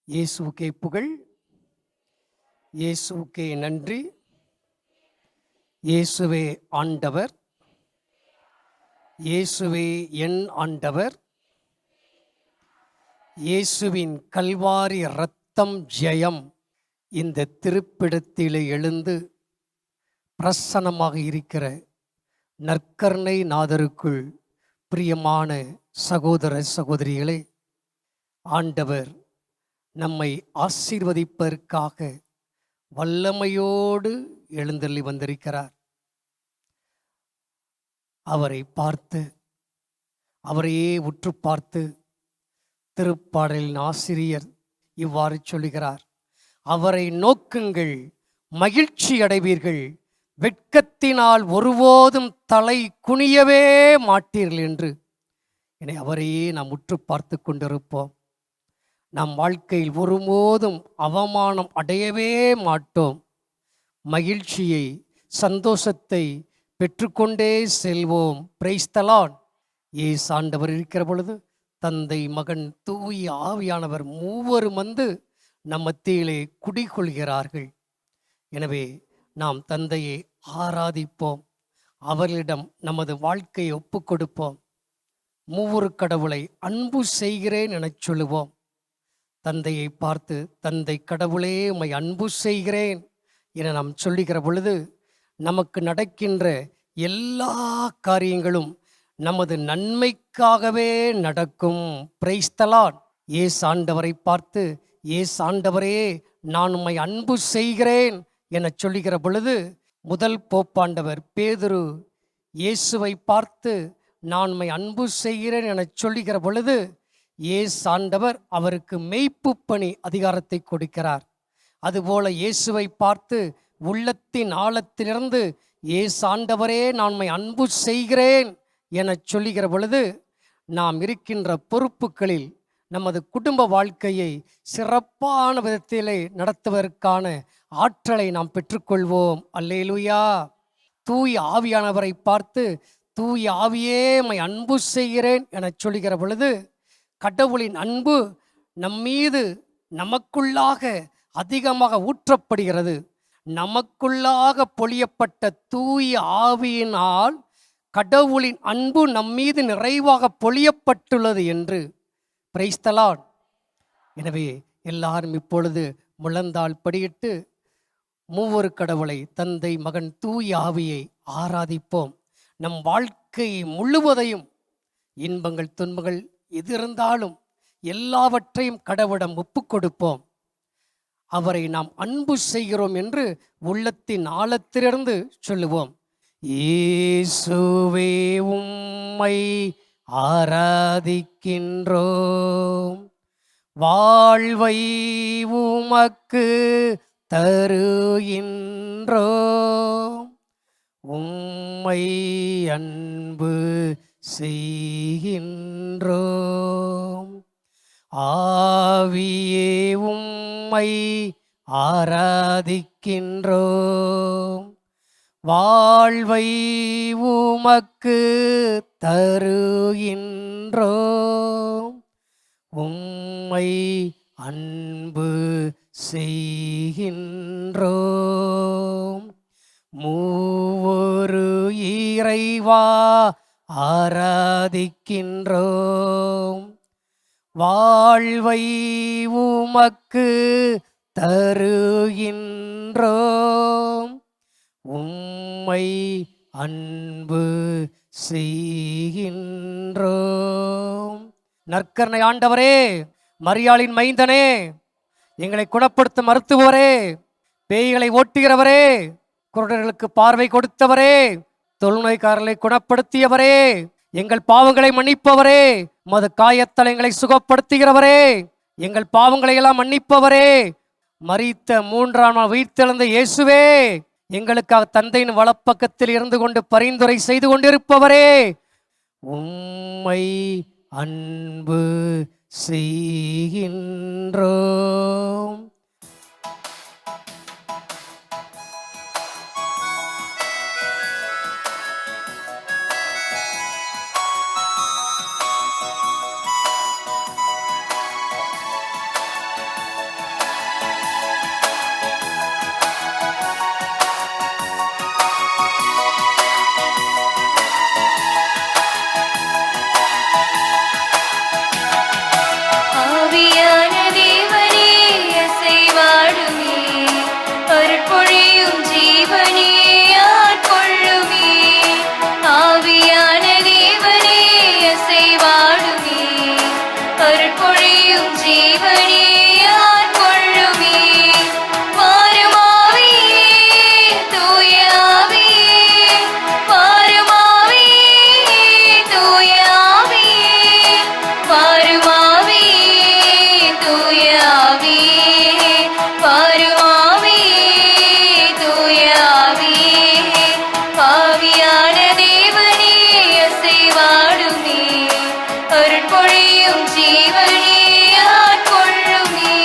இயேசுவுக்கே புகழ், இயேசுவுக்கே நன்றி. இயேசுவே ஆண்டவர், இயேசுவே என் ஆண்டவர். இயேசுவின் கல்வாரி இரத்தம் ஜெயம். இந்த திருப்பிடத்திலே எழுந்து பிரசன்னமாக இருக்கிற நற்கருணை நாதருக்குள் பிரியமான சகோதர சகோதரிகளே, ஆண்டவர் நம்மை ஆசீர்வதிப்பதற்காக வல்லமையோடு எழுந்தள்ளி வந்திருக்கிறார். அவரை பார்த்து, அவரையே உற்று பார்த்து திருப்பாடலின் ஆசிரியர் இவ்வாறு சொல்லுகிறார்: அவரை நோக்குங்கள், மகிழ்ச்சி அடைவீர்கள், வெட்கத்தினால் ஒருபோதும் தலை குனியவே மாட்டீர்கள் என்று. என அவரையே நாம் உற்று பார்த்து கொண்டிருப்போம். நம் வாழ்க்கையில் ஒருபோதும் அவமானம் அடையவே மாட்டோம். மகிழ்ச்சியை, சந்தோஷத்தை பெற்றுக்கொண்டே செல்வோம். Praise the Lord. இயேசு ஆண்டவர் இருக்கிற பொழுது தந்தை, மகன், தூய ஆவியானவர் மூவரும் வந்து நம் மத்தியிலே குடிகொள்கிறார்கள். எனவே நாம் தந்தையை ஆராதிப்போம், அவர்களிடம் நமது வாழ்க்கையை ஒப்பு கொடுப்போம். மூவொரு கடவுளை அன்பு செய்கிறேன் என சொல்லுவோம். தந்தையை பார்த்து, தந்தை கடவுளே உம்மை அன்பு செய்கிறேன் என நாம் சொல்லுகிற பொழுது நமக்கு நடக்கின்ற எல்லா காரியங்களும் நமது நன்மைக்காகவே நடக்கும். Praise the Lord. இயேசு ஆண்டவரை பார்த்து, இயேசு ஆண்டவரே நான் உம்மை அன்பு செய்கிறேன் என சொல்லுகிற பொழுது முதல் போப்பாண்டவர் பேதுரு இயேசுவை பார்த்து நான் உம்மை அன்பு செய்கிறேன் என சொல்லுகிற பொழுது இயேசு ஆண்டவர் அவருக்கு மெய்ப்பு பணி அதிகாரத்தை கொடுக்கிறார். அதுபோல இயேசுவை பார்த்து உள்ளத்தின் ஆழத்திலிருந்து இயேசு ஆண்டவரே நான் உம்மை அன்பு செய்கிறேன் என சொல்லுகிற பொழுது நாம் இருக்கின்ற பொறுப்புகளில் நமது குடும்ப வாழ்க்கையை சிறப்பான விதத்திலே நடத்துவதற்கான ஆற்றலை நாம் பெற்றுக்கொள்வோம். அல்லேலூயா. தூய ஆவியானவரை பார்த்து, தூய ஆவியே உம்மை அன்பு செய்கிறேன் என சொல்லுகிற பொழுது கடவுளின் அன்பு நம்மீது நமக்குள்ளாக அதிகமாக ஊற்றப்படுகிறது. நமக்குள்ளாக பொழியப்பட்ட தூய ஆவியினால் கடவுளின் அன்பு நம்மீது நிறைவாக பொழியப்பட்டுள்ளது என்று. Praise the Lord. எனவே எல்லாரும் இப்பொழுது முழந்தாள் படியிட்டு மூவொரு கடவுளை, தந்தை, மகன், தூய ஆவியை ஆராதிப்போம். நம் வாழ்க்கை முழுவதையும் இன்பங்கள் துன்பங்கள் எது இருந்தாலும் எல்லாவற்றையும் கடவுளிடம் ஒப்பு கொடுப்போம். அவரை நாம் அன்பு செய்கிறோம் என்று உள்ளத்தின் ஆழத்திலிருந்து சொல்லுவோம். இயேசுவே உம்மை ஆராதிக்கின்றோம், வாழ்வை உமக்கு தருகின்றோம், உம்மை அன்பு செய்கின்றோம், ஆவியே உம்மை ஆராதிக்கின்றோம், வாழ்வை உமக்கு தருகின்றோம், உம்மை அன்பு செய்கின்றோம். மூவொரு இறைவா ஆராதிக்கின்றோம், வாழ்வை உமக்கு தருகின்றோம், உம்மை அன்பு செய்கின்றோம். நற்கருணை ஆண்டவரே, மரியாளின் மைந்தனே, எங்களை குணப்படுத்தும் மருத்துவரே, பேய்களை ஓட்டுகிறவரே, குருடர்களுக்கு பார்வை கொடுத்தவரே, தொழுநோய்க்காரர்களை குணப்படுத்தியவரே, எங்கள் பாவங்களை மன்னிப்பவரே, மது காயத்தலங்களை சுகப்படுத்துகிறவரே, எங்கள் பாவங்களை எல்லாம் மன்னிப்பவரே, மரித்த மூன்றாம் நாள் உயிர்த்தெழுந்த இயேசுவே, எங்களுக்காக தந்தையின் வலப்பக்கத்தில் இருந்து கொண்டு பரிந்துரை செய்து கொண்டிருப்பவரே, உம்மை அன்பு செய்கின்றோம். பொழியும் ஜீவனே ஆட்கொள்ளுமே. வாரும் ஆவியே, தூய ஆவியே, வாரும் ஆவியே, தூய ஆவியே, வாரும் ஆவியே, தூய ஆவியே, வாரும் ஆவியே, தூய ஆவியே. ஆவியான தேவனே அசைவாடுமே, அருட்பொழியும் ஜீவனே ஆட்கொள்ளுமே.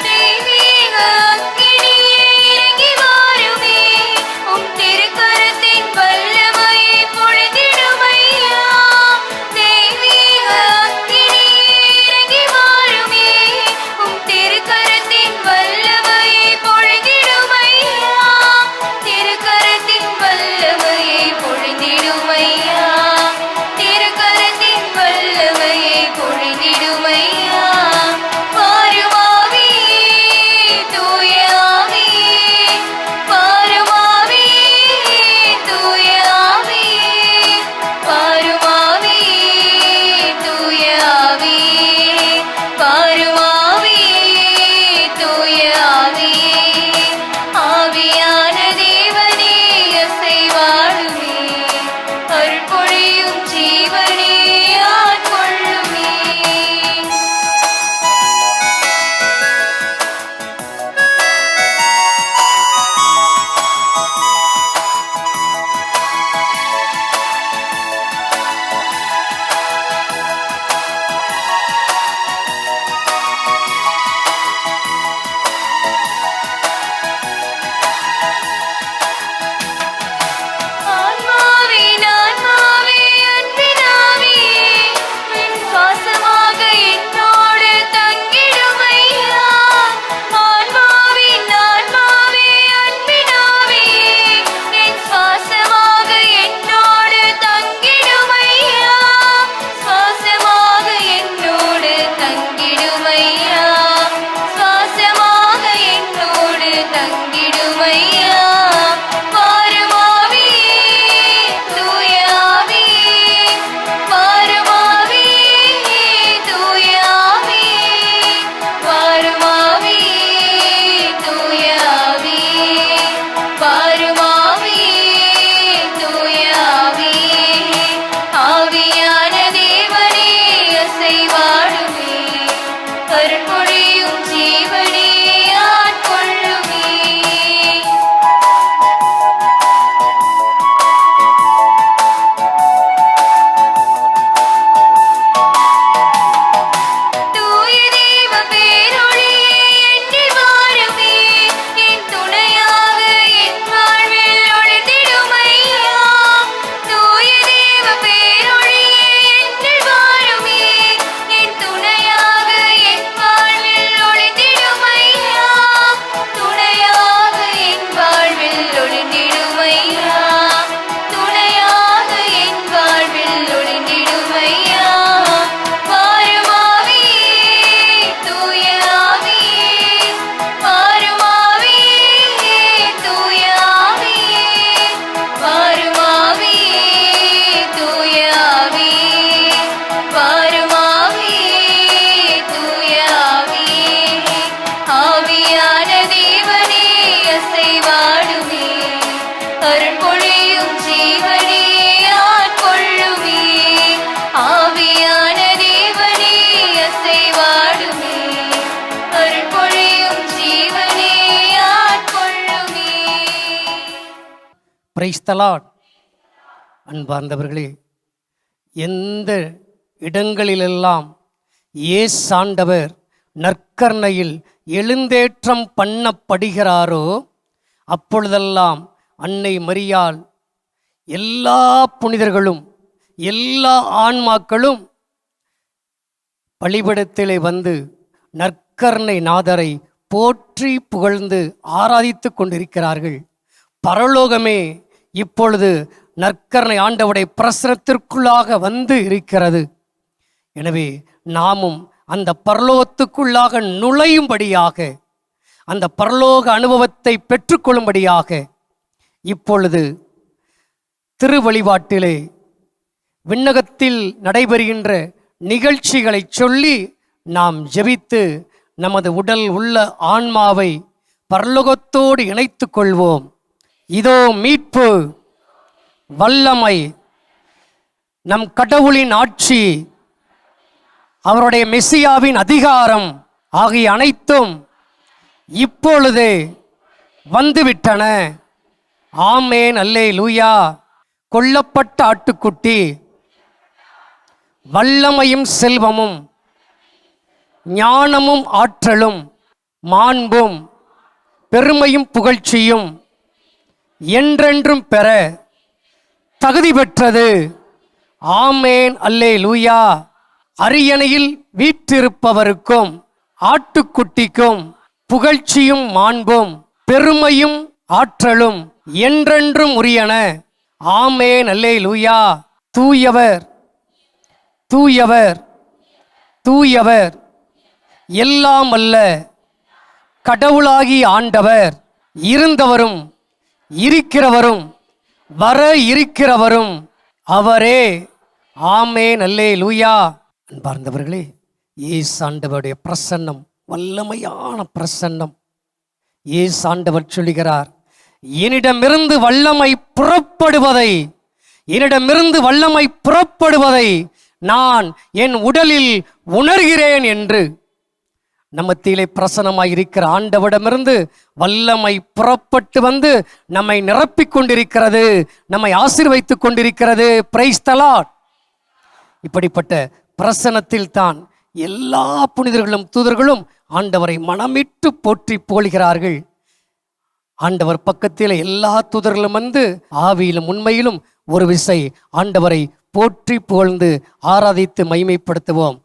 தெய்வீக அக்கினியே இறங்கி வாருமே, உம் திருக்கரத்தின் வல்லமையை பொழிந்திடுமையா. தெய்வீக அக்கினியே இறங்கி வாருமே, உம் திருக்கரத்தின் வல்லமையை பொழிந்திடுமையா. திருக்கரத்தின் வல்லமையை பொழிந்திடுமையா, திருக்கரத்தின் வல்லமையை பொழிந்திடுமையா. வாரும் ஆவியே, தூய ஆவியே, வாரும் ஆவியே, தூய ஆவியே, வாரும் ஆவியே, தூய ஆவியே, வாரும் ஆவியே, தூய ஆவியே. ஆவியான தேவனே அசைவாடுமே, அருட்பொழியும் ஜீவனே ஆட்கொள்ளுமே. ஆன்மாவின் ஆன்மாவே, அன்பின் ஆவியே, என் சுவாசமாக என்னோடு தங்கிடுமையா. ஆன்மாவின் ஆன்மாவே, அன்பின் ஆவியே, என் சுவாசமாக என்னோடு தங்கிடுமையா. சுவாசமாக என்னோடு தங்கிடுமையா, சுவாசமாக என்னோடு தங்கிடுமையா. வாரும் ஆவியே, தூய ஆவியே, வாரும் ஆவியே, தூய ஆவியே, வாரும் ஆவியே, தூய ஆவியே, வாரும் ஆவியே, தூய ஆவியே. ஆவியான தேவனே அசைவாடுமே, அருட்பொழியும் ஜீவனே ஆட்கொள்ளுமே. தூய தேவ பேரொளியே என்னில் வாருமே, என் துணையாக என் வாழ்வில் ஒளிந்திடுமையா. தூய தேவ பேரொளியே என்னில் வாருமே, என் துணையாக என் வாழ்வில் ஒளிந்திடுமையா. துணையாக என் வாழ்வில் ஒளிந்திடுமையா, துணையாக என் வாழ்வில் ஒளிந்திடுமையா. வாரும் ஆவியே, தூய ஆவியே, வாரும் ஆவியே, தூய ஆவியே, வாரும் ஆவியே, தூய ஆவியே, வாரும் ஆவியே, தூய ஆவியே. ஆவியான தேவனே அசைவாடுமே, அருட்பொழியும் ஜீவனே ஆட்கொள்ளுமே. ஆவியான தேவனே அசைவாடுமே, அருட்பொழியும் ஜீவனே ஆட்கொள்ளுமே. Praise the Lord. அன்பார்ந்தவர்களே, எந்த இடங்களிலெல்லாம் இயேசாண்டவர் நற்கருணையில் எழுந்தேற்றம் பண்ணப்படுகிறாரோ அப்பொழுதெல்லாம் அன்னை மரியாள் எல்லா புனிதர்களும் எல்லா ஆன்மாக்களும் பலிபீடத்திலே வந்து நற்கருணை நாதரை போற்றி புகழ்ந்து ஆராதித்து கொண்டிருக்கிறார்கள். பரலோகமே இப்பொழுது நற்கருணை ஆண்டவருடைய பிரசனத்திற்குள்ளாக வந்து இருக்கிறது. எனவே நாமும் அந்த பரலோகத்துக்குள்ளாக நுழையும்படியாக, அந்த பரலோக அனுபவத்தை பெற்றுக்கொள்ளும்படியாக இப்பொழுது திருவழிபாட்டிலே விண்ணகத்தில் நடைபெறுகின்ற நிகழ்ச்சிகளை சொல்லி நாம் ஜெபித்து நமது உடல் உள்ள ஆன்மாவை பரலோகத்தோடு இணைத்து கொள்வோம். இதோ மீட்பு, வல்லமை, நம் கடவுளின் ஆட்சி, அவருடைய மெசியாவின் அதிகாரம் ஆகிய அனைத்தும் இப்பொழுதே வந்துவிட்டன. ஆமேன், அல்லேலூயா. கொல்லப்பட்ட ஆட்டுக்குட்டி வல்லமையும் செல்வமும் ஞானமும் ஆற்றலும் மாண்பும் பெருமையும் புகழ்ச்சியும் என்றென்றும் பெற தகுதி பெற்றது. ஆமேன், அல்லேலூயா. அரியணையில் வீற்றிருப்பவருக்கும் ஆட்டுக்குட்டிக்கும் புகழ்ச்சியும் மாண்பும் பெருமையும் ஆற்றலும் என்றென்றும் உரியன. ஆமேன், அல்லேலூயா. தூயவர், தூயவர், தூயவர், எல்லாம் அல்ல கடவுளாகி ஆண்டவர், இருந்தவரும் இருக்கிறவரும் வர இருக்கிறவரும் அவரே. ஆமேன், அல்லேலூயா. அன்பார்ந்தவர்களே, இயேசு ஆண்டவருடைய பிரசன்னம் வல்லமையான பிரசன்னம். இயேசு ஆண்டவர் சொல்லுகிறார், என்னிடமிருந்து வல்லமை புறப்படுவதை, என்னிடமிருந்து வல்லமை புறப்படுவதை நான் என் உடலில் உணர்கிறேன் என்று. நம்மத்திலே பிரசன்னமாய் இருக்கிற ஆண்டவரிடமிருந்து வல்லமை புறப்பட்டு வந்து நம்மை நிரப்பிக் கொண்டிருக்கிறது, நம்மை ஆசீர்வதித்துக் கொண்டிருக்கிறது. Praise the Lord. இப்படிப்பட்ட பிரசன்னத்தில் தான் எல்லா புனிதர்களும் தூதர்களும் ஆண்டவரை மனமிட்டு போற்றி போழுகிறார்கள். ஆண்டவர் பக்கத்தில் எல்லா தூதர்களும் வந்து ஆவியிலும் உண்மையிலும் ஒரு விசை ஆண்டவரை போற்றி புகழ்ந்து ஆராதித்து மகிமைப்படுத்துவோம்.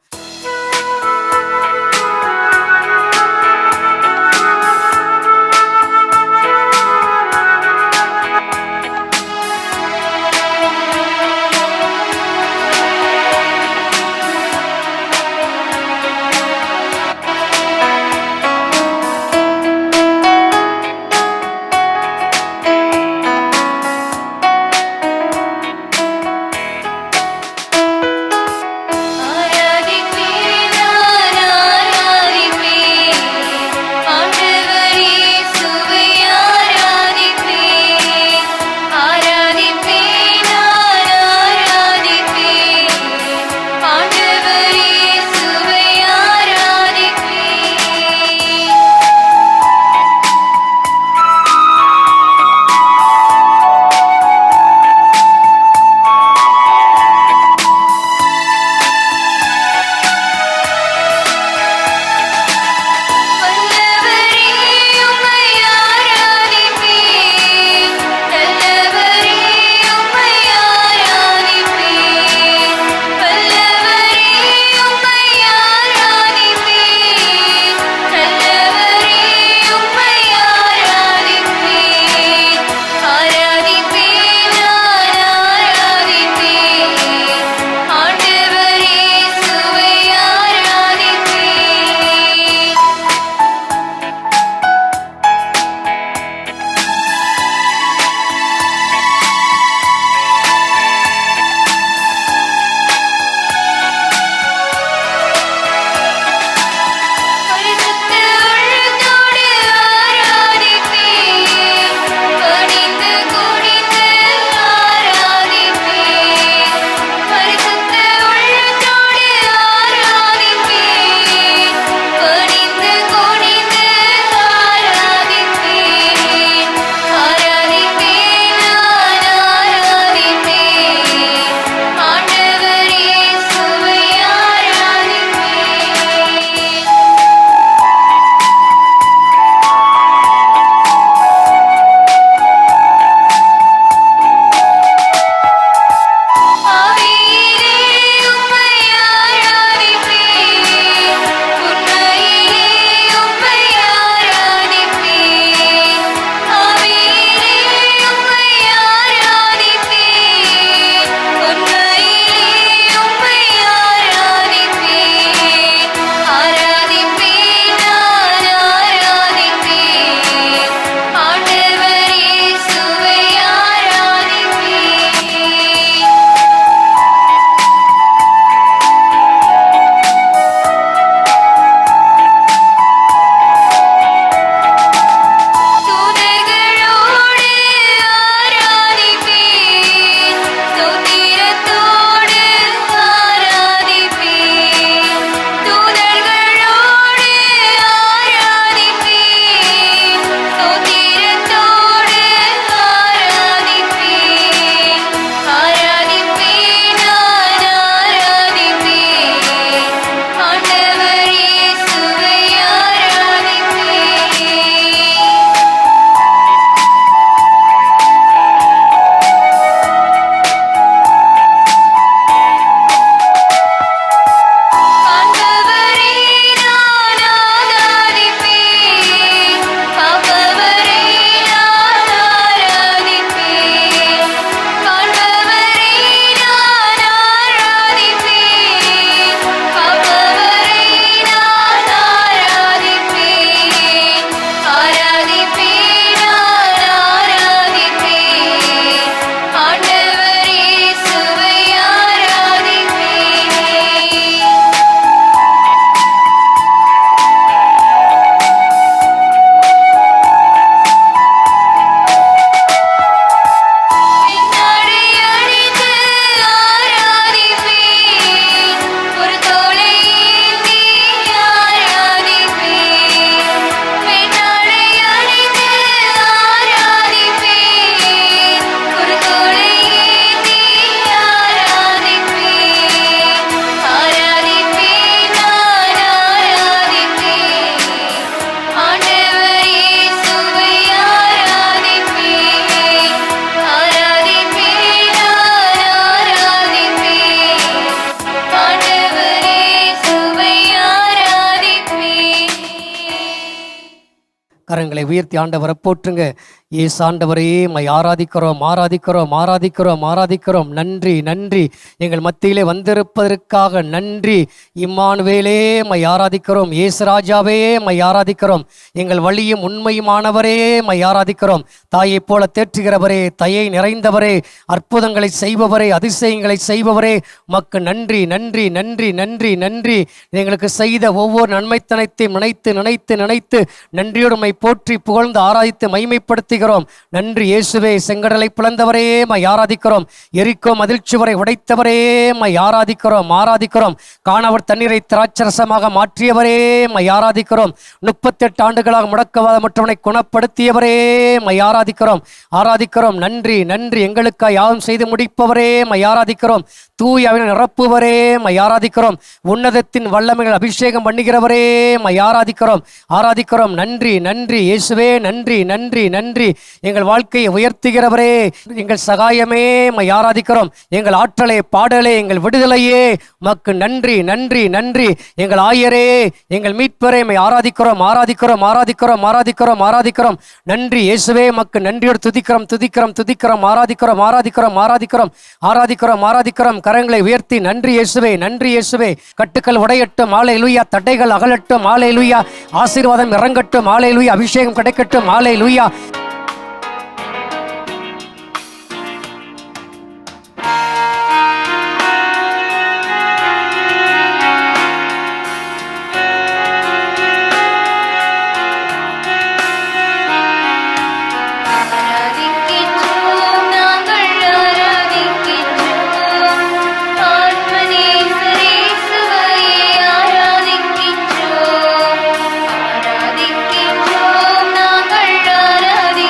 ஆராதி கரங்களை உயர்த்தி ஆண்டவரை போற்றுங்க. ஏசு ஆண்டவரே மை ஆராதிக்கிறோம் ஆராதிக்கிறோம் ஆராதிக்கிறோம் ஆராதிக்கிறோம். நன்றி நன்றி, எங்கள் மத்தியிலே வந்திருப்பதற்காக நன்றி. இம்மானுவேலே மை ஆராதிக்கிறோம். ஏசு ராஜாவே மை ஆராதிக்கிறோம். எங்கள் வழியும் உண்மையுமானவரே மை ஆராதிக்கிறோம். தாயைப் போல தேற்றுகிறவரே, தயை நிறைந்தவரே, அற்புதங்களை செய்பவரே, அதிசயங்களை செய்பவரே, உமக்கு நன்றி நன்றி நன்றி நன்றி நன்றி. எங்களுக்கு செய்த ஒவ்வொரு நன்மைத்தனத்தையும் நினைத்து நினைத்து நினைத்து நன்றியோடு மை போற்றி புகழ்ந்து ஆராதித்து மைமைப்படுத்துகிறோம். நன்றி இயேசுவே. செங்கடலை பிளந்தவரே மை ஆராதிக்கிறோம். எரிக்கோ மதிழ்ச்சுவரை உடைத்தவரே மை ஆராதிக்கிறோம் ஆராதிக்கிறோம். காணவர் தண்ணீரை திராட்சரசமாக மாற்றியவரே மை ஆராதிக்கிறோம். 38 ஆண்டுகளாக முடக்கவாத மற்றவனை குணப்படுத்தியவரே மை ஆராதிக்கிறோம் ஆராதிக்கிறோம். நன்றி நன்றி, எங்களுக்காக யாவும் செய்து முடிப்பவரே மை ஆராதிக்கிறோம். தூயாவினை நிரப்புவரே மை ஆராதிக்கிறோம். உன்னதத்தின் வல்லமைகள் அபிஷேகம் பண்ணுகிறவரே மை ஆராதிக்கிறோம் ஆராதிக்கிறோம். நன்றி நன்றி இயேசுவே, நன்றி நன்றி நன்றி. எங்கள் வாழ்க்கையை உயர்த்துகிறவரே, எங்கள் சகாயமே மை ஆராதிக்கிறோம். எங்கள் ஆற்றலே, பாடலே, எங்கள் விடுதலையே உமக்கு நன்றி நன்றி நன்றி. எங்கள் ஆயரே, எங்கள் மீட்பரே மை ஆராதிக்கிறோம் ஆராதிக்கிறோம் ஆராதிக்கிறோம் ஆராதிக்கிறோம் ஆராதிக்கிறோம். நன்றி இயேசுவே, உமக்கு நன்றியோடு துதிக்கிறோம் துதிக்கிறோம் துதிக்கிறோம் ஆராதிக்கிறோம் ஆராதிக்கிறோம் ஆராதிக்கிறோம் ஆராதிக்கிறோம் ஆராதிக்கிறோம். கரங்களை உயர்த்தி நன்றி இயேசுவே நன்றி இயேசுவே. கட்டுக்கள் உடையட்டும் ஹல்லேலூயா, தடைகள் அகலட்டும் ஹல்லேலூயா, ஆசீர்வாதம் இறங்கட்டும் ஹல்லேலூயா, அபிஷேகம் கிடைக்கட்டும் ஹல்லேலூயா. ஆராதிக்கின்றோம், நாங்கள் ஆராதிக்கின்றோம். ஆத்மநேசரேசுவையே ஆராதிக்கின்றோம். ஆராதிக்கின்றோம், நாங்கள் ஆராதிக்கின்றோம்.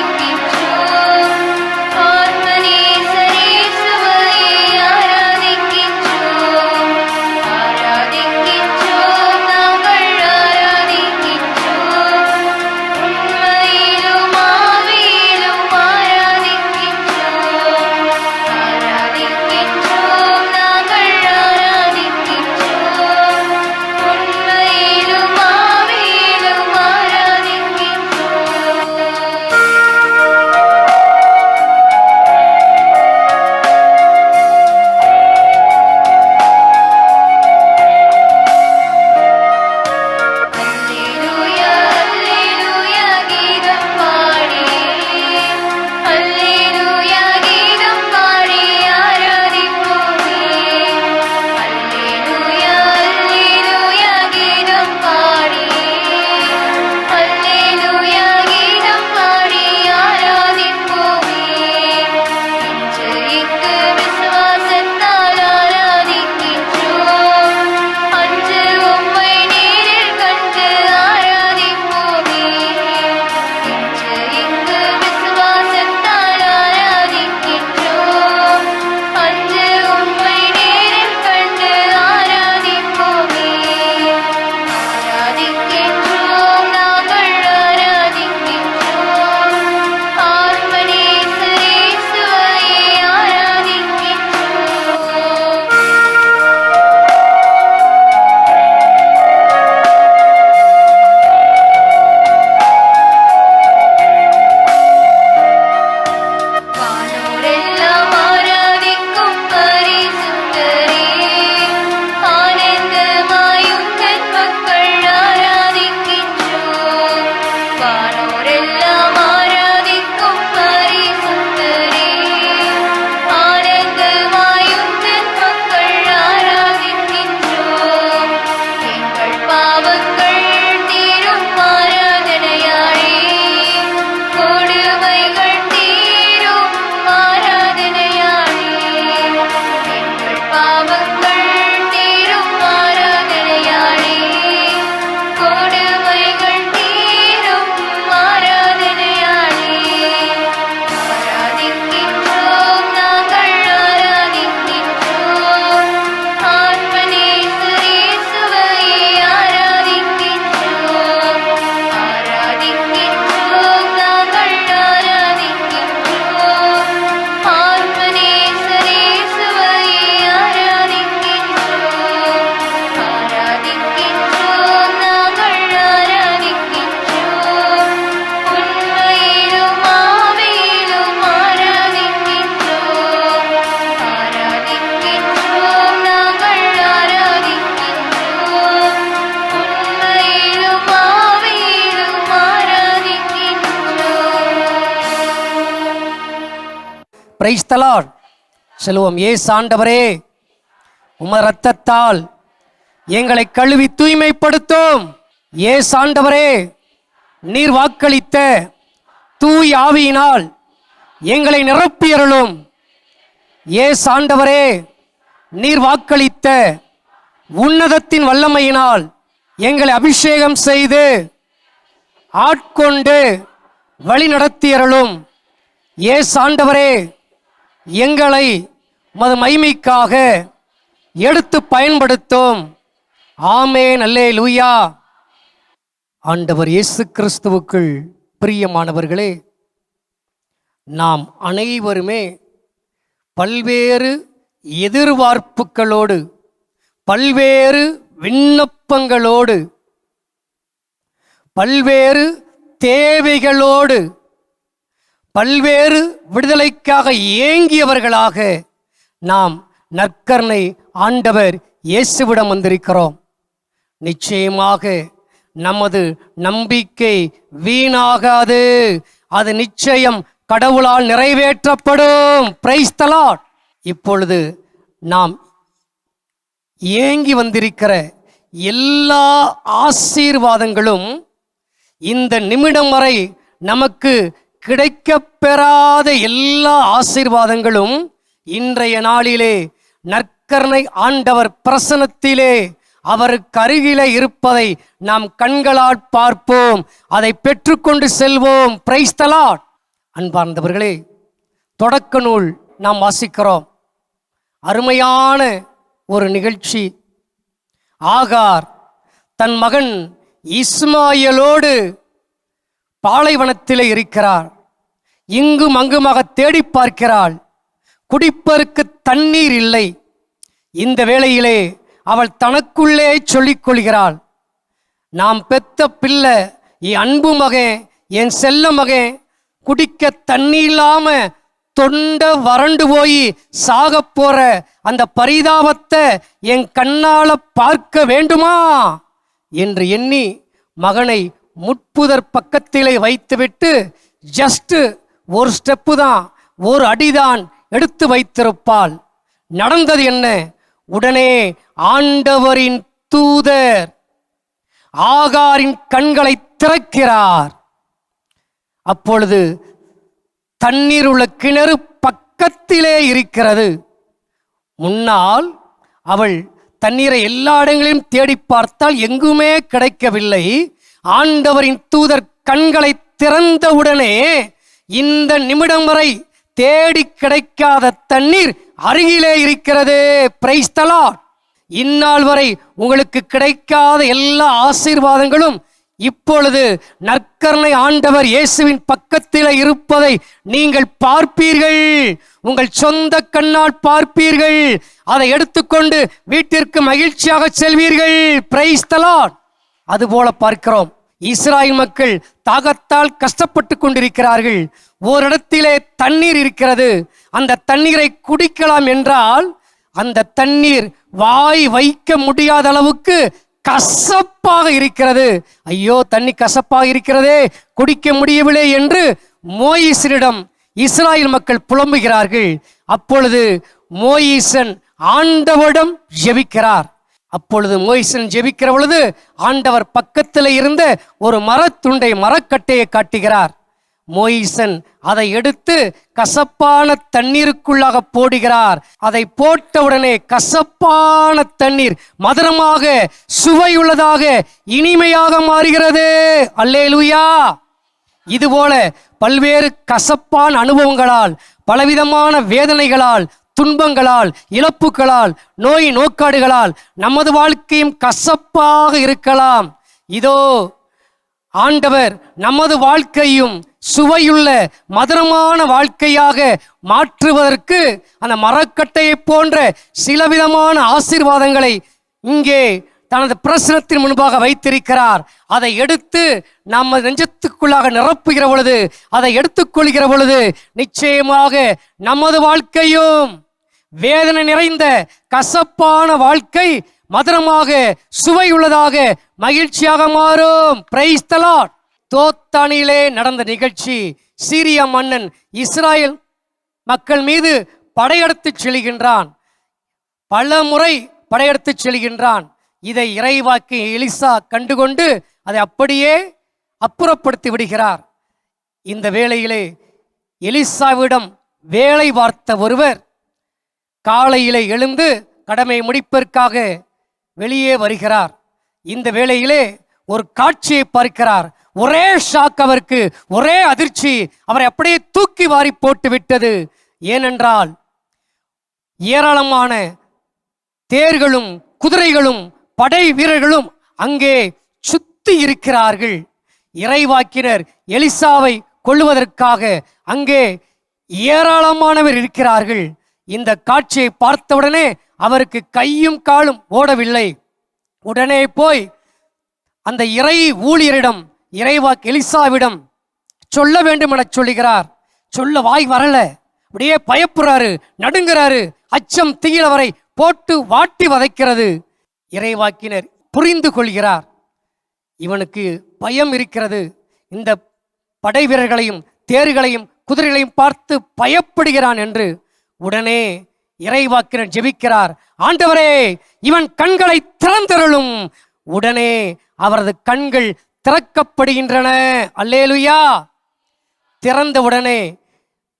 பிரைஸ் தி லார்ட் சொல்லுவோம். இயேசு ஆண்டவரே, உமது இரத்தத்தால் எங்களை கழுவி தூய்மைப்படுத்தும். இயேசு ஆண்டவரே, நீர் வாக்களித்த தூய் ஆவியினால் எங்களை நிரப்பியருளும். இயேசு ஆண்டவரே, நீர் வாக்களித்த உன்னதத்தின் வல்லமையினால் எங்களை அபிஷேகம் செய்து ஆட்கொண்டு வழி நடத்தியருளும். இயேசு ஆண்டவரே, எங்களை உமது மகிமைக்காக எடுத்து பயன்படுத்தும். ஆமென், அல்லேலூயா. ஆண்டவர் இயேசு கிறிஸ்துவுக்குள் பிரியமானவர்களே, நாம் அனைவருமே பல்வேறு எதிர்பார்ப்புகளோடு, பல்வேறு விண்ணப்பங்களோடு, பல்வேறு தேவைகளோடு, பல்வேறு விடுதலைக்காக ஏங்கியவர்களாக நாம் நற்கருணை ஆண்டவர் இயேசுவிடம் வந்திருக்கிறோம். நிச்சயமாக நமது நம்பிக்கை வீணாகாது. அது நிச்சயம் கடவுளால் நிறைவேற்றப்படும். Praise the Lord. இப்பொழுது நாம் ஏங்கி வந்திருக்கிற எல்லா ஆசீர்வாதங்களும் இந்த நிமிடம் வரை நமக்கு கிடைக்கப்பெறாத எல்லா ஆசீர்வாதங்களும் இன்றைய நாளிலே நற்கருணை ஆண்டவர் பிரசன்னத்திலே அவருக்கு அருகிலே இருப்பதை நாம் கண்களால் பார்ப்போம். அதை பெற்றுக்கொண்டு செல்வோம். Praise the Lord. அன்பார்ந்தவர்களே, தொடக்க நூல் நாம் வாசிக்கிறோம். அருமையான ஒரு நிகழ்ச்சி. ஆகார் தன் மகன் இஸ்மாயேலோடு பாலைவனத்திலே இருக்கிறார். இங்கும் அங்குமாக தேடி பார்க்கிறாள். குடிப்பதற்கு தண்ணீர் இல்லை. இந்த வேளையிலே அவள் தனக்குள்ளே சொல்லிக் கொள்கிறாள், நாம் பெத்த பிள்ளை, என் அன்பு மகன், என் செல்ல மகன் குடிக்க தண்ணி இல்லாம தொண்டை வறண்டு போய் சாக போற அந்த பரிதாபத்தை என் கண்ணால பார்க்க வேண்டுமா என்று எண்ணி மகனை முட்புதர் பக்கத்திலே வைத்துவிட்டு ஜஸ்ட் ஒரு ஸ்டெப்பு தான், ஒரு அடிதான் எடுத்து வைத்திருப்பாள். நடந்தது என்ன? உடனே ஆண்டவரின் தூதர் ஆகாரின் கண்களை திறக்கிறார். அப்பொழுது தண்ணீர் உள்ள கிணறு பக்கத்திலே இருக்கிறது. முன்னால் அவள் தண்ணீரை எல்லா இடங்களிலும் தேடி பார்த்தால் எங்குமே கிடைக்கவில்லை. ஆண்டவரின் தூதர் கண்களை திறந்தவுடனே இந்த நிமிடம் வரை தேடி கிடைக்காத தண்ணீர் அருகிலே இருக்கிறது. Praise the Lord. இந்நாள் வரை உங்களுக்கு கிடைக்காத எல்லா ஆசீர்வாதங்களும் இப்பொழுது நற்கருணை ஆண்டவர் இயேசுவின் பக்கத்தில் இருப்பதை நீங்கள் பார்ப்பீர்கள். உங்கள் சொந்த கண்ணால் பார்ப்பீர்கள். அதை எடுத்துக்கொண்டு வீட்டிற்கு மகிழ்ச்சியாக செல்வீர்கள். Praise the Lord. அதுபோல பார்க்கிறோம், இஸ்ராயேல் மக்கள் தாகத்தால் கஷ்டப்பட்டு கொண்டிருக்கிறார்கள். ஓரிடத்திலே தண்ணீர் இருக்கிறது. அந்த தண்ணீரை குடிக்கலாம் என்றால் அந்த தண்ணீர் வாய் வைக்க முடியாத அளவுக்கு கசப்பாக இருக்கிறது. ஐயோ, தண்ணி கசப்பாக இருக்கிறதே, குடிக்க முடியவில்லை என்று மோயிசனிடம் இஸ்ராயேல் மக்கள் புலம்புகிறார்கள். அப்பொழுது மோயிசன் ஆண்டவரிடம் ஜெபிக்கிறார். அப்பொழுது மோயிசன் ஜெபிக்கிற பொழுது ஆண்டவர் பக்கத்தில் இருந்த ஒரு மரத்துண்டை, மரக்கட்டையை காட்டுகிறார். மோயிசன் அதை எடுத்து கசப்பான தண்ணீருக்குள்ளாக போடுகிறார். அதை போட்டவுடனே கசப்பான தண்ணீர் மதுரமாக, சுவையுள்ளதாக, இனிமையாக மாறுகிறது. அல்லேலூயா. இதுபோல பல்வேறு கசப்பான அனுபவங்களால், பலவிதமான வேதனைகளால், துன்பங்களால், இழப்புகளால், நோய் நோக்காடுகளால் நமது வாழ்க்கையும் கசப்பாக இருக்கலாம். இதோ ஆண்டவர் நமது வாழ்க்கையும் சுவையுள்ள மதுரமான வாழ்க்கையாக மாற்றுவதற்கு அந்த மரக்கட்டையை போன்ற சிலவிதமான ஆசீர்வாதங்களை இங்கே தனது பிரசனத்தின் முன்பாக வைத்திருக்கிறார். அதை எடுத்து நம்ம நெஞ்சத்துக்குள்ளாக நிரப்புகிற பொழுது, அதை எடுத்துக்கொள்கிற பொழுது நிச்சயமாக நமது வாழ்க்கையும் வேதனை நிறைந்த கசப்பான வாழ்க்கை மதுரமாக, சுவையுள்ளதாக, மகிழ்ச்சியாக மாறும். Praise the Lord. தோத்தானிலே நடந்த நிகழ்ச்சி. சீரியா மன்னன் இஸ்ராயேல் மக்கள் மீது படையெடுத்துச் செல்கின்றான். பல முறை படையெடுத்துச் செல்கின்றான். இதை இறைவாக்கி எலிசா கண்டுகொண்டு அதை அப்படியே அப்புறப்படுத்தி விடுகிறார். இந்த வேளையிலே எலிசாவிடம் வேலை பார்த்த ஒருவர் காலையிலே எழுந்து கடமை முடிப்பதற்காக வெளியே வருகிறார். இந்த வேளையிலே ஒரு காட்சியை பார்க்கிறார். ஒரே ஷாக் அவருக்கு, ஒரே அதிர்ச்சி. அவரை அப்படியே தூக்கி வாரி போட்டு விட்டது. ஏனென்றால் ஏராளமான தேர்களும் குதிரைகளும் படை வீரர்களும் அங்கே சுத்தி இருக்கிறார்கள். இறைவாக்கினர் எலிசாவை கொல்லுவதற்காக அங்கே ஏராளமானவர் இருக்கிறார்கள். இந்த காட்சியை பார்த்தவுடனே அவருக்கு கையும் காலும் ஓடவில்லை. உடனே போய் அந்த இறை ஊழியரிடம், இறைவாக்கு எலிசாவிடம் சொல்ல வேண்டும் என சொல்லுகிறார். சொல்ல வாய் வரல, அப்படியே பயப்படுறாரு, நடுங்கிறாரு. அச்சம் தீயிலவரை போட்டு வாட்டி வதைக்கிறது. இறைவாக்கினர் புரிந்து கொள்கிறார், இவனுக்கு பயம் இருக்கிறது. இந்த படை வீரர்களையும் தேர்களையும் குதிரைகளையும் பார்த்து பயப்படுகிறான் என்று. உடனே இறைவாக்கினர் ஜெபிக்கிறார், ஆண்டவரே இவன் கண்களை திறந்தருளும். உடனே அவரது கண்கள் திறக்கப்படுகின்றன. அல்லேலுயா. திறந்தவுடனே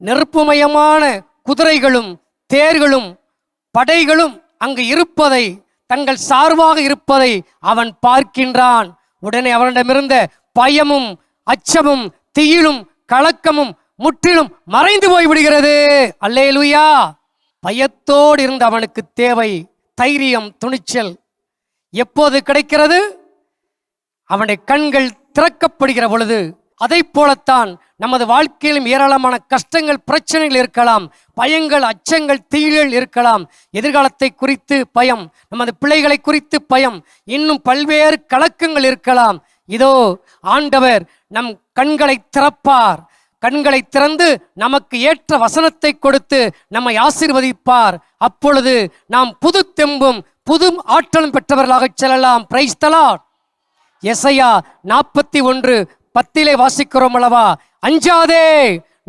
நெருப்புமயமான குதிரைகளும் தேர்களும் படைகளும் அங்கு இருப்பதை, தங்கள் சார்பாக இருப்பதை அவன் பார்க்கின்றான். உடனே அவனிடமிருந்த பயமும் அச்சமும் திகிலும் கலக்கமும் முற்றிலும் மறைந்து போய்விடுகிறது. அல்லேலுயா. பயத்தோடு இருந்த அவனுக்கு தேவை தைரியம், துணிச்சல். எப்போது கிடைக்கிறது? அவனுடைய கண்கள் திறக்கப்படுகிற பொழுது. அதை போலத்தான் நமது வாழ்க்கையிலும் ஏராளமான கஷ்டங்கள், பிரச்சனைகள் இருக்கலாம், பயங்கள், அச்சங்கள், தீகள் இருக்கலாம். எதிர்காலத்தை குறித்து பயம், நமது பிள்ளைகளை குறித்து பயம், இன்னும் பல்வேறு கலக்கங்கள் இருக்கலாம். இதோ ஆண்டவர் நம் கண்களை திறப்பார். கண்களை திறந்து நமக்கு ஏற்ற வசனத்தை கொடுத்து நம்மை ஆசீர்வதிப்பார். அப்பொழுது நாம் புது தெம்பும் புது ஆற்றலும் பெற்றவர்களாக செல்லலாம். Praise the Lord. எசையா 41:10 வாசிக்கிறோம் அல்லவா? அஞ்சாதே,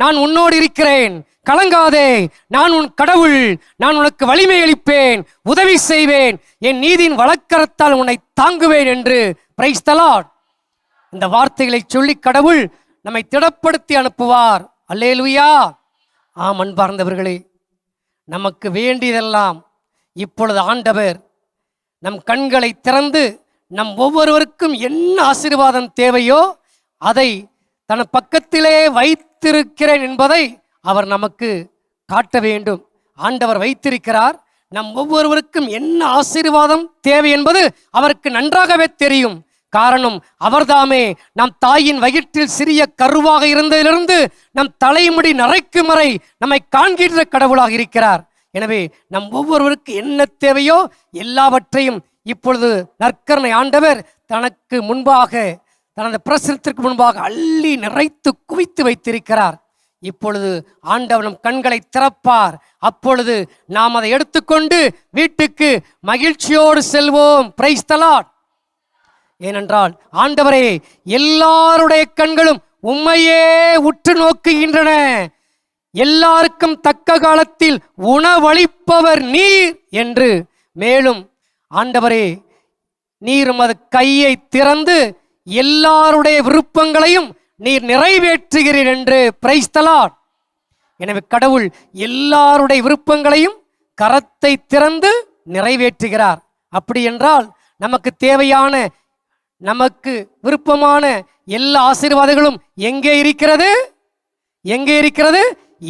நான் உன்னோடு இருக்கிறேன். கலங்காதே, நான் உன் கடவுள். நான் உனக்கு வலிமை அளிப்பேன், உதவி செய்வேன், என் நீதியின் வலக்கரத்தால் உன்னை தாங்குவேன் என்று. Praise the Lord. இந்த வார்த்தைகளை சொல்லி கடவுள் நம்மை திடப்படுத்தி அனுப்புவார். அல்லேலூயா. ஆம் அன்பார்ந்தவர்களே, நமக்கு வேண்டியதெல்லாம் இப்பொழுது ஆண்டவர் நம் கண்களை திறந்து நம் ஒவ்வொருவருக்கும் என்ன ஆசீர்வாதம் தேவையோ அதை தன் பக்கத்திலே வைத்திருக்கிறேன் என்பதை அவர் நமக்கு காட்ட வேண்டும். ஆண்டவர் வைத்திருக்கிறார். நம் ஒவ்வொருவருக்கும் என்ன ஆசீர்வாதம் தேவை என்பது அவருக்கு நன்றாகவே தெரியும். காரணம், அவர்தாமே நம் தாயின் வயிற்றில் சிறிய கருவாக இருந்ததிலிருந்து நம் தலைமுடி நரைக்கும் வரை நம்மை காண்கின்ற கடவுளாக இருக்கிறார். எனவே நம் ஒவ்வொருவருக்கு என்ன தேவையோ எல்லாவற்றையும் இப்பொழுது நற்கருணை ஆண்டவர் தனக்கு முன்பாக, தனது பிரசனத்திற்கு முன்பாக அள்ளி நிறைத்து குவித்து வைத்திருக்கிறார். இப்பொழுது ஆண்டவர் நம் கண்களை திறப்பார். அப்பொழுது நாம் அதை எடுத்துக்கொண்டு வீட்டுக்கு மகிழ்ச்சியோடு செல்வோம். Praise the Lord. ஏனென்றால் ஆண்டவரே, எல்லாருடைய கண்களும் உம்மையே உற்று நோக்குகின்றன. எல்லாருக்கும் தக்க காலத்தில் உணவளிப்பவர் நீர் என்று. மேலும் ஆண்டவரே, நீர் உமது கையை திறந்து எல்லாருடைய விருப்பங்களையும் நீர் நிறைவேற்றுகிறீர் என்று. Praise the Lord. எனவே கடவுள் எல்லாருடைய விருப்பங்களையும் கரத்தை திறந்து நிறைவேற்றுகிறார். அப்படி என்றால் நமக்கு தேவையான, நமக்கு விருப்பமான எல்லா ஆசீர்வாதங்களும் எங்கே இருக்கிறது? எங்கே இருக்கிறது?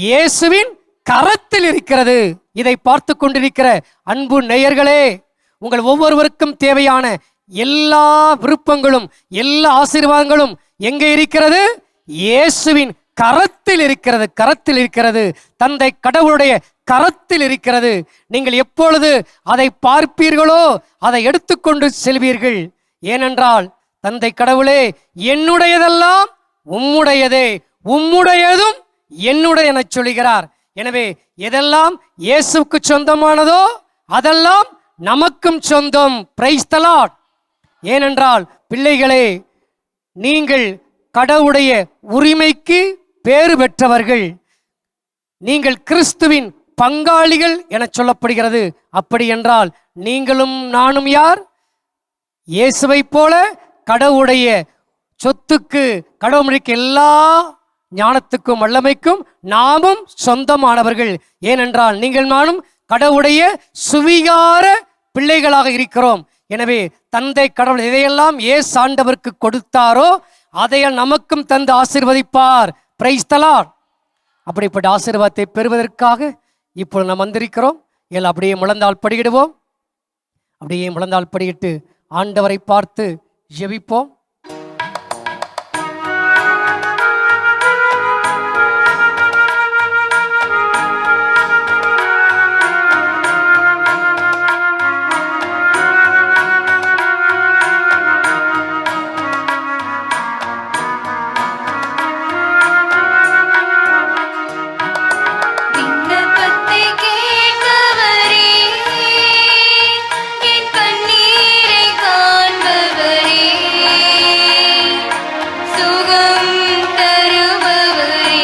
இயேசுவின் கரத்தில் இருக்கிறது. இதை பார்த்து கொண்டிருக்கிற அன்பு நேயர்களே, உங்கள் ஒவ்வொருவருக்கும் தேவையான எல்லா விருப்பங்களும் எல்லா ஆசீர்வாதங்களும் எங்கே இருக்கிறது? இயேசுவின் கரத்தில் இருக்கிறது. கரத்தில் இருக்கிறது. தந்தை கடவுளுடைய கரத்தில் இருக்கிறது. நீங்கள் எப்பொழுது அதை பார்ப்பீர்களோ அதை எடுத்துக்கொண்டு செல்வீர்கள். ஏனென்றால் தந்தை கடவுளே, என்னுடையதெல்லாம் உம்முடையதே, உம்முடையதும் என்னுடைய என சொல்கிறார். எனவே எதெல்லாம் இயேசுவுக்கு சொந்தமானதோ அதெல்லாம் நமக்கும் சொந்தம். Praise the Lord. ஏனென்றால் பிள்ளைகளே, நீங்கள் கடவுளுடைய உரிமைக்கு பேறு பெற்றவர்கள். நீங்கள் கிறிஸ்துவின் பங்காளிகள் என சொல்லப்படுகிறது. அப்படி என்றால் நீங்களும் நானும் யார்? இயேசுவை போல கடவுளுடைய சொத்துக்கு, கடவுளுக்கு எல்லா ஞானத்துக்கும் வல்லமைக்கும் நாமும் சொந்தமானவர்கள். ஏனென்றால் நீங்கள் நானும் கடவுளுடைய சுவிகார பிள்ளைகளாக இருக்கிறோம். எனவே தந்தை கடவுள் எதையெல்லாம் இயேசு ஆண்டவருக்கு கொடுத்தாரோ அதையெல்லாம் நமக்கும் தந்து ஆசீர்வதிப்பார். Praise the Lord. அப்படிப்பட்ட ஆசீர்வாதத்தை பெறுவதற்காக இப்பொழுது நாம் வந்திருக்கிறோம். எல்லாம் அப்படியே முழந்தால் படியிடுவோம். அப்படியே முழந்தால் படியிட்டு ஆண்டவரை பார்த்து ஜெபிப்போம். விண்ணப்பத்தை கேட்பவரே, என் கண்ணீரை காண்பவரே, சுகம் தருபவரே,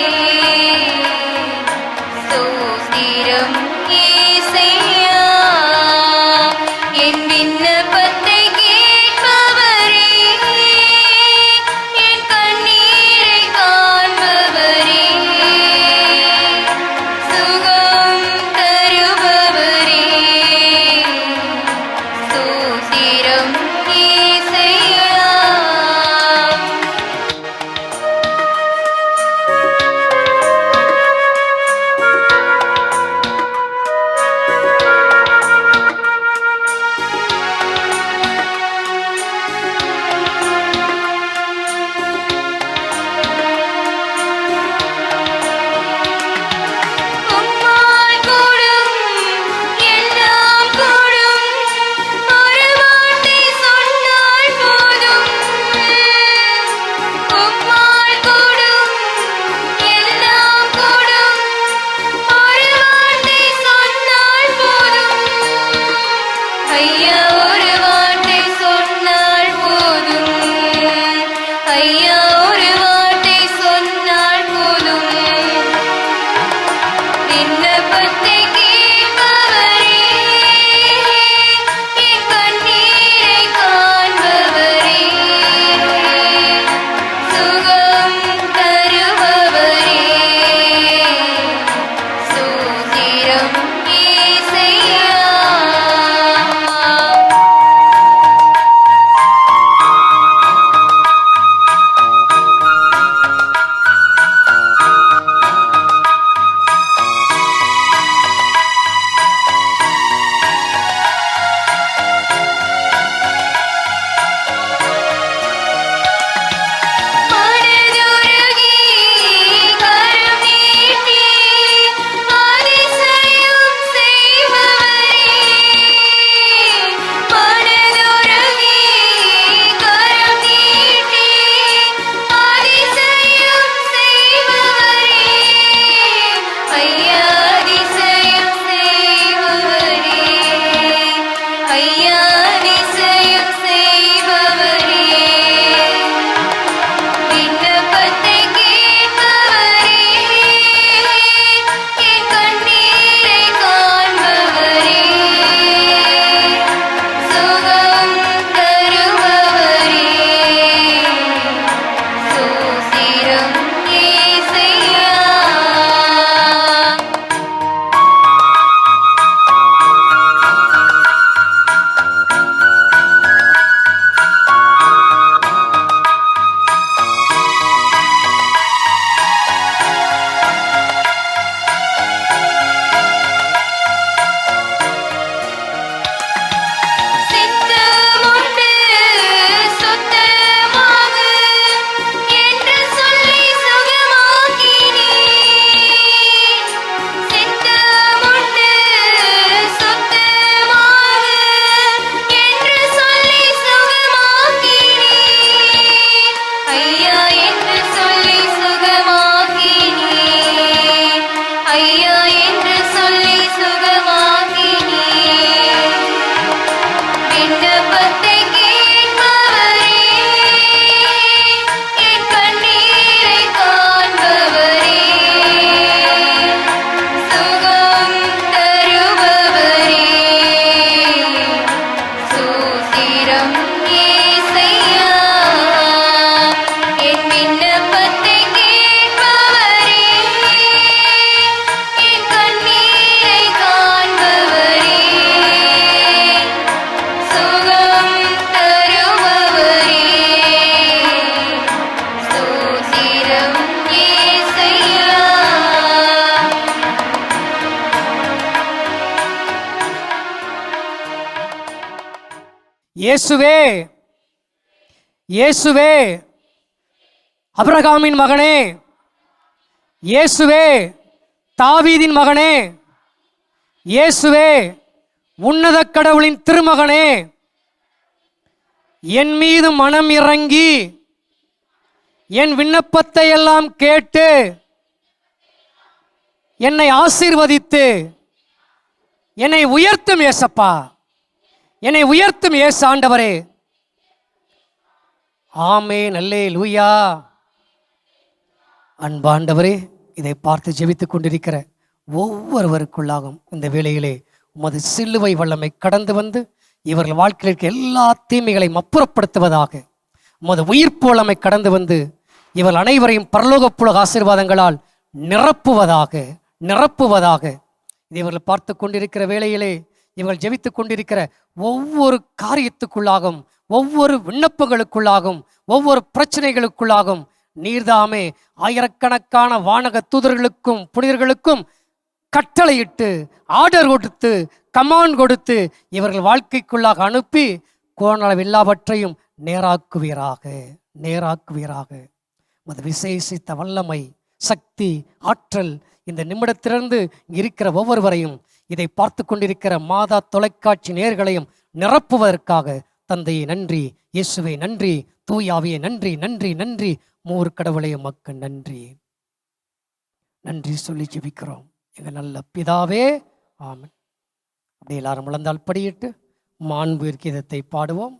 ஸ்தோத்திரம் இயேசையா. என் விண்ணப்பத்தை கேட்பவரே, என் கண்ணீரை காண்பவரே, சுகம் தருபவரே, ஸ்தோத்திரம் இயேசையா. உம்மால் கூடும், எல்லாம் கூடும், ஒரு வார்த்தை சொன்னால் போதும். உம்மால் கூடும், எல்லாம் கூடும், ஒரு வார்த்தை சொன்னால் போதும். ஐயா ஒரு வார்த்தை சொன்னால் போதும். ஐயா ஒரு வார்த்தை சொன்னால் போதும். விண்ணப்பத்தை கேட்பவரே, என் கண்ணீரை காண்பவரே, சுகம் தருபவரே, ஸ்தோத்திரம் இயேசையா. மனதுருகி கரம் நீட்டி அதிசயம் செய்பவரே, மனதுருகி கரம் நீட்டி அதிசயம் செய்பவரே, ஐயா அதிசயம் செய்பவரே, ஐயா அதிசயம் செய்பவரே. விண்ணப்பத்தை கேட்பவரே, என் கண்ணீரை காண்பவரே, சுகம் தருபவரே, ஸ்தோத்திரம் இயேசையா. சித்தமுண்டு சுத்தமாகு என்று சொல்லி சுகமாக்கினீர். சித்தமுண்டு சுத்தமாகு என்று சொல்லி சுகமாக்கினீர். ஐயா என்று சொல்லி சுகமாக்கினீர். ஐயா என்று சொல்லி சுகமாக்கினீர். விண்ணப்பத்தை கேட்பவரே, என் கண்ணீரை காண்பவரே, இயேசுவே, இயேசுவே, அபிரகாமின் மகனே, இயேசுவே, தாவீதின் மகனே, இயேசுவே, உன்னத கடவுளின் திருமகனே, என் மீது மனம் இறங்கி என் விண்ணப்பத்தை எல்லாம் கேட்டு என்னை ஆசீர்வதித்து என்னை உயர்த்தும் ஏசப்பா, என்னை உயர்த்தும் ஏசு ஆண்டவரே. ஆமென், அல்லேலூயா. அன்பாண்டவரே, இதை பார்த்து ஜெபித்துக் கொண்டிருக்கிற ஒவ்வொருவருக்குள்ளாகும் இந்த வேளையிலே உமது சிலுவை வல்லமை கடந்து வந்து இவர்கள் வாழ்க்கையில் இருக்க எல்லா தீமைகளையும் அப்புறப்படுத்துவதாக. உமது உயிர்ப்பு வல்லமை கடந்து வந்து இவர்கள் அனைவரையும் பரலோகப் புலக ஆசீர்வாதங்களால் நிரப்புவதாக, நிரப்புவதாக. இதை இவர்கள் பார்த்து கொண்டிருக்கிற வேளையிலே இவர்கள் ஜெபித்துக் கொண்டிருக்கிற ஒவ்வொரு காரியத்துக்குள்ளாகும், ஒவ்வொரு விண்ணப்பங்களுக்குள்ளாகும், ஒவ்வொரு பிரச்சனைகளுக்குள்ளாகும் நீர்தாமே ஆயிரக்கணக்கான வானக தூதர்களுக்கும் புனிதர்களுக்கும் கட்டளையிட்டு ஆர்டர் கொடுத்து கமாண்ட் கொடுத்து இவர்கள் வாழ்க்கைக்குள்ளாக அனுப்பி கோணளவு எல்லாவற்றையும் நேராக்குவீராக, நேராக்குவீராக. அது விசேஷித்த வல்லமை, சக்தி, ஆற்றல் இந்த நிமிடத்திலிருந்து இருக்கிற ஒவ்வொருவரையும், இதை பார்த்து கொண்டிருக்கிற மாதா தொலைக்காட்சி நேயர்களையும் நிரப்புவதற்காக தந்தையை நன்றி, இயேசுவை நன்றி, தூயாவியை நன்றி, நன்றி, நன்றி, மூர் கடவுளைய மக்கள் நன்றி, நன்றி சொல்லி ஜெபிக்கிறோம் எங்கள் நல்ல பிதாவே, ஆமென். அப்படி எல்லாரும் முழந்தால் படியிட்டு மாண்பு கீதத்தை பாடுவோம்.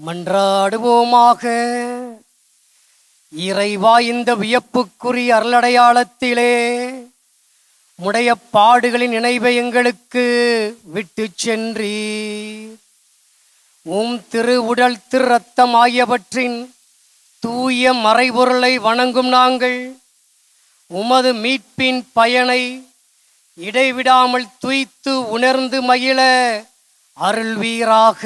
மன்றாடுவோமாக. இறைவா, இந்த வியப்புக்குரிய அருளடையாளத்திலே உடைய பாடுகளின் நினைவை எங்களுக்கு விட்டு சென்றீர். திரு உடல் திரு ரத்தம் ஆகியவற்றின் தூய மறைபொருளை வணங்கும் நாங்கள் உமது மீட்பின் பயனை இடைவிடாமல் துய்த்து உணர்ந்து மகிழ அருள்வீராக.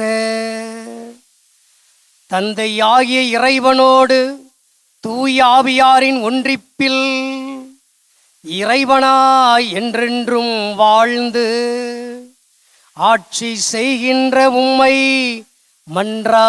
தந்தையாகிய இறைவனோடு தூய ஆவியாரின் ஒன்றிப்பில் இறைவனாய் என்றென்றும் வாழ்ந்து ஆட்சி செய்கின்ற உம்மை மன்றாடுகின்றோம்.